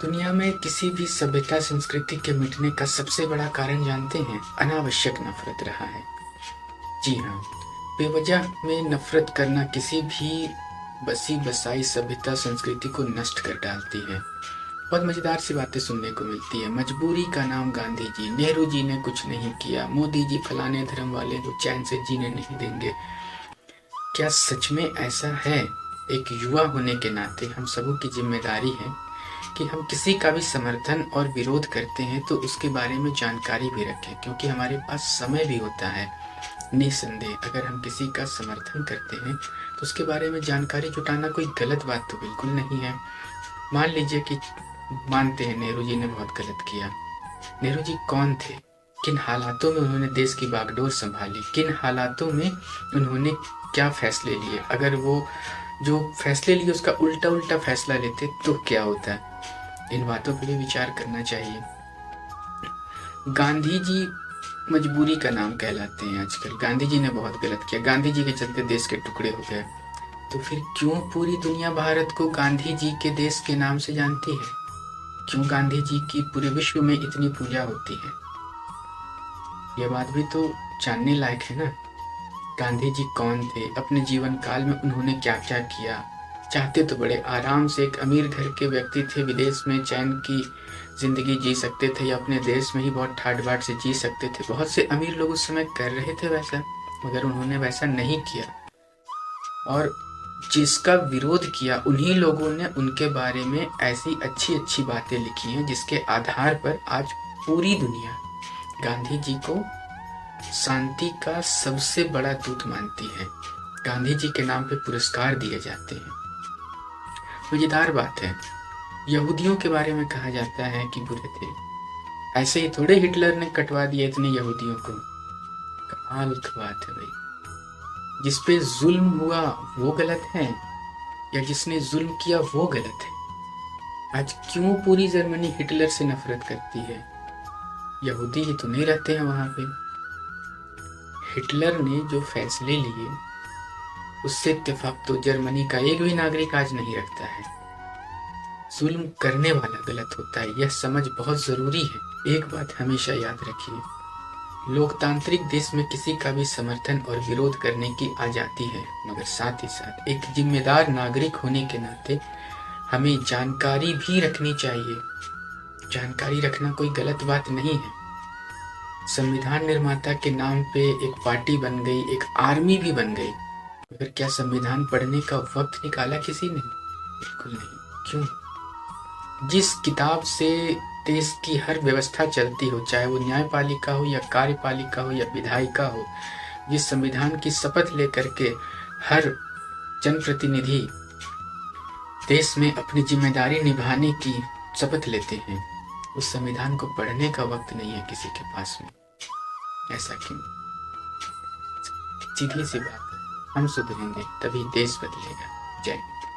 दुनिया में किसी भी सभ्यता संस्कृति के मिटने का सबसे बड़ा कारण जानते हैं? अनावश्यक नफरत रहा है। जी हाँ, बेवजह में नफरत करना किसी भी बसी बसाई सभ्यता संस्कृति को नष्ट कर डालती है। बहुत मजेदार सी बातें सुनने को मिलती है। मजबूरी का नाम गांधी जी, नेहरू जी ने कुछ नहीं किया, मोदी जी फलाने धर्म वाले को चैन से जीने नहीं देंगे। क्या सच में ऐसा है? एक युवा होने के नाते हम सबों की जिम्मेदारी है कि हम किसी का भी समर्थन और विरोध करते हैं तो उसके बारे में जानकारी भी रखें, क्योंकि हमारे पास समय भी होता है। निसंदेह अगर हम किसी का समर्थन करते हैं तो उसके बारे में जानकारी जुटाना कोई गलत बात तो बिल्कुल नहीं है। मान लीजिए कि मानते हैं नेहरू जी ने बहुत गलत किया। नेहरू जी कौन थे? किन हालातों में उन्होंने देश की बागडोर संभाली? किन हालातों में उन्होंने क्या फैसले लिए? अगर वो जो फैसले लिए उसका उल्टा उल्टा फैसला लेते तो क्या होता है? इन बातों पर भी विचार करना चाहिए। गांधी जी मजबूरी का नाम कहलाते हैं आजकल। गांधी जी ने बहुत गलत किया, गांधी जी के चलते देश के टुकड़े हो गए। तो फिर क्यों पूरी दुनिया भारत को गांधी जी के देश के नाम से जानती है? क्यों गांधी जी की पूरे विश्व में इतनी पूजा होती है? यह बात भी तो जानने लायक है ना। गांधी जी कौन थे? अपने जीवन काल में उन्होंने क्या क्या किया? चाहते तो बड़े आराम से एक अमीर घर के व्यक्ति थे, विदेश में चैन की जिंदगी जी सकते थे या अपने देश में ही बहुत ठाट बाट से जी सकते थे। बहुत से अमीर लोग उस समय कर रहे थे वैसा, मगर उन्होंने वैसा नहीं किया। और जिसका विरोध किया उन्हीं लोगों ने उनके बारे में ऐसी अच्छी अच्छी बातें लिखी हैं जिसके आधार पर आज पूरी दुनिया गांधी जी को शांति का सबसे बड़ा दूत मानती है। गांधी जी के नाम पे पुरस्कार दिए जाते हैं। मजेदार बात है, यहूदियों के बारे में कहा जाता है कि बुरे थे। ऐसे ही थोड़े हिटलर ने कटवा दिया इतने यहूदियों को। कमाल की बात है भाई। जिसपे जुल्म हुआ वो गलत है या जिसने जुल्म किया वो गलत है? आज क्यों पूरी जर्मनी हिटलर से नफरत करती है? यहूदी ही तो नहीं रहते हैं वहां पे। हिटलर ने जो फैसले लिए उससे इत्तेफाक तो जर्मनी का एक भी नागरिक आज नहीं रखता है। जुल्म करने वाला गलत होता है, यह समझ बहुत जरूरी है। एक बात हमेशा याद रखिए, लोकतांत्रिक देश में किसी का भी समर्थन और विरोध करने की आजादी है, मगर साथ ही साथ एक जिम्मेदार नागरिक होने के नाते हमें जानकारी भी रखनी चाहिए। जानकारी रखना कोई गलत बात नहीं है। संविधान निर्माता के नाम पे एक पार्टी बन गई, एक आर्मी भी बन गई, मगर क्या संविधान पढ़ने का वक्त निकाला किसी ने? बिल्कुल नहीं। क्यों? जिस किताब से देश की हर व्यवस्था चलती हो, चाहे वो न्यायपालिका हो या कार्यपालिका हो या विधायिका हो, जिस संविधान की शपथ लेकर के हर जनप्रतिनिधि देश में अपनी जिम्मेदारी निभाने की शपथ लेते हैं, उस संविधान को पढ़ने का वक्त नहीं है किसी के पास में। ऐसा क्यों? सीधी सी बात है, हम सुधरेंगे तभी देश बदलेगा। जय हिंद।